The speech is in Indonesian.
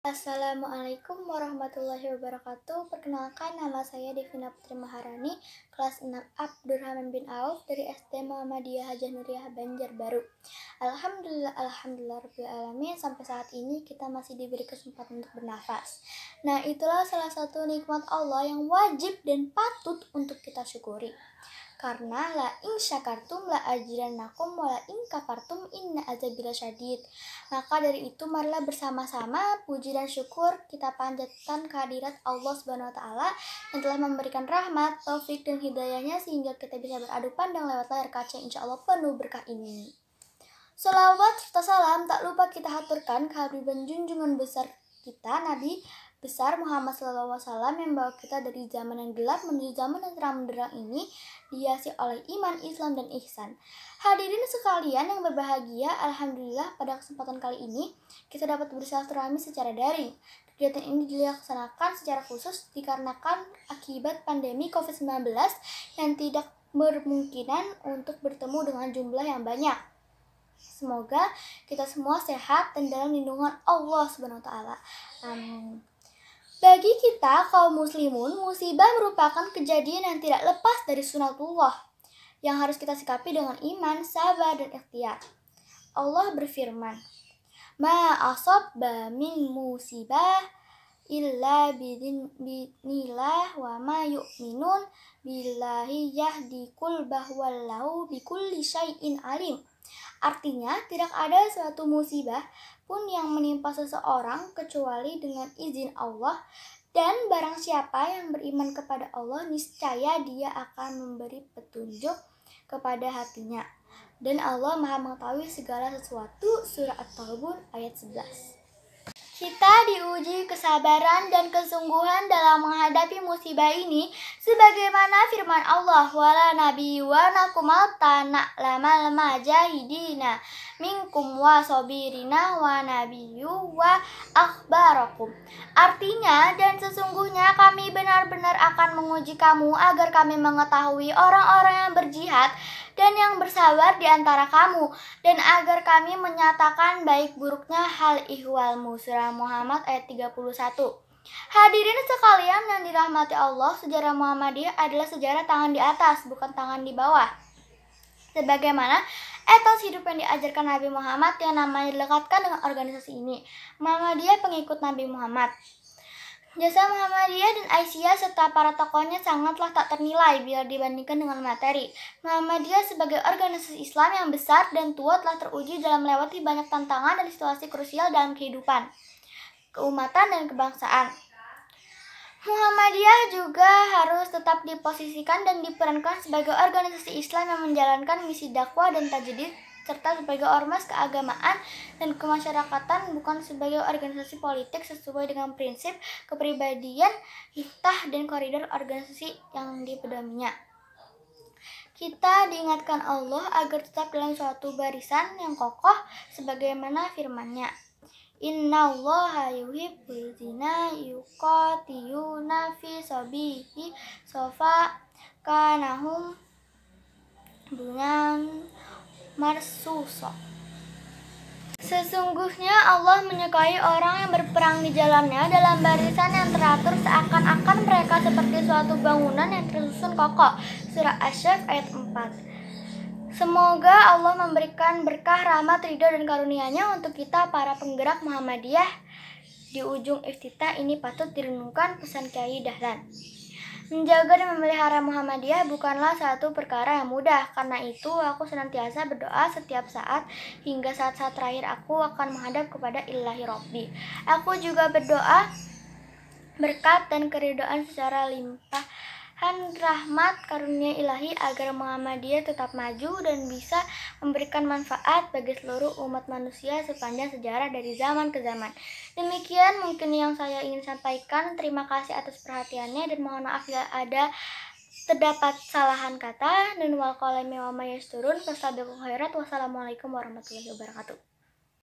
Assalamualaikum warahmatullahi wabarakatuh. Perkenalkan, nama saya Devina Putri Maharani, kelas 6 Abdurrahman bin Auf dari SD Muhammadiyah Hajah Nuriyah Banjarbaru. Alhamdulillah Rabbil Alamin, sampai saat ini kita masih diberi kesempatan untuk bernafas. Nah, itulah salah satu nikmat Allah yang wajib dan patut untuk kita syukuri. Karena la in syakartum la ajirannakum wa la in kafartum inna azabi lasyadid. Maka dari itu marilah bersama-sama puji dan syukur kita panjatkan kehadirat Allah Subhanahu wa taala yang telah memberikan rahmat, taufik dan hidayahnya sehingga kita bisa beradu pandang lewat layar kaca insyaallah penuh berkah ini. Salawat serta salam tak lupa kita haturkan kehadiran junjungan besar kita Nabi besar Muhammad SAW yang membawa kita dari zaman yang gelap menuju zaman yang terang benderang ini dihiasi oleh iman, Islam, dan ihsan. Hadirin sekalian yang berbahagia, alhamdulillah pada kesempatan kali ini kita dapat bersilaturahmi secara daring. Kegiatan ini dilaksanakan secara khusus dikarenakan akibat pandemi COVID-19 yang tidak bermungkinan untuk bertemu dengan jumlah yang banyak. Semoga kita semua sehat dan dalam lindungan Allah Subhanahu wa taala. Amin. Bagi kita kaum muslimun, musibah merupakan kejadian yang tidak lepas dari sunatullah yang harus kita sikapi dengan iman, sabar, dan ikhtiar. Allah berfirman, "Ma asabba min musibah illa bidznillah wa ma yu'minun billahi yahdi qulbah wallahu bikulli syai'in alim." Artinya, tidak ada suatu musibah pun yang menimpa seseorang kecuali dengan izin Allah, dan barang siapa yang beriman kepada Allah, niscaya dia akan memberi petunjuk kepada hatinya. Dan Allah Maha mengetahui segala sesuatu. Surah At-Taghabun ayat 11. Kita diuji kesabaran dan kesungguhan dalam menghadapi musibah ini sebagaimana firman Allah, "Wala nabiyuwanakum ta'lamal mujahidina minkum wa sabirina wa nabiyyu wa akhbarakum." Artinya, dan sesungguhnya kami benar-benar akan menguji kamu agar kami mengetahui orang-orang yang berjihad dan yang bersabar di antara kamu, dan agar kami menyatakan baik buruknya hal ihwalmu. Surah Muhammad ayat 31. Hadirin sekalian yang dirahmati Allah, sejarah Muhammadiyah adalah sejarah tangan di atas, bukan tangan di bawah. Sebagaimana etos hidup yang diajarkan Nabi Muhammad yang namanya dilekatkan dengan organisasi ini, Muhammadiyah pengikut Nabi Muhammad. Jasa Muhammadiyah dan Aisyah serta para tokohnya sangatlah tak ternilai bila dibandingkan dengan materi. Muhammadiyah sebagai organisasi Islam yang besar dan tua telah teruji dalam melewati banyak tantangan dan situasi krusial dalam kehidupan, keumatan, dan kebangsaan. Muhammadiyah juga harus tetap diposisikan dan diperankan sebagai organisasi Islam yang menjalankan misi dakwah dan tajdid, serta sebagai ormas keagamaan dan kemasyarakatan, bukan sebagai organisasi politik sesuai dengan prinsip kepribadian, hikmah, dan koridor organisasi yang dipedominya. Kita diingatkan Allah agar tetap dalam suatu barisan yang kokoh sebagaimana firman-Nya, "Innallaha yuhibbul ladzina yuqatiluna fi sabilihi safa kanahum bunyan marsuso." Sesungguhnya Allah menyukai orang yang berperang di jalannya dalam barisan yang teratur seakan-akan mereka seperti suatu bangunan yang tersusun kokoh. Surah Asy-Syaff ayat 4. Semoga Allah memberikan berkah, rahmat, ridho, dan karunia-Nya untuk kita para penggerak Muhammadiyah. Di ujung iftitah ini patut direnungkan pesan Kyai Dahlan. Menjaga dan memelihara Muhammadiyah bukanlah satu perkara yang mudah. Karena itu, aku senantiasa berdoa setiap saat hingga saat-saat terakhir aku akan menghadap kepada Ilahi Robbi. Aku juga berdoa berkat dan keridhaan secara limpahan rahmat karunia ilahi agar Muhammadiyah tetap maju dan bisa memberikan manfaat bagi seluruh umat manusia sepanjang sejarah dari zaman ke zaman. Demikian mungkin yang saya ingin sampaikan. Terima kasih atas perhatiannya dan mohon maaf bila ada terdapat salahan kata. Dan wal qalami wa ma yasturun. Fastabiqul khairat. Wassalamualaikum warahmatullahi wabarakatuh.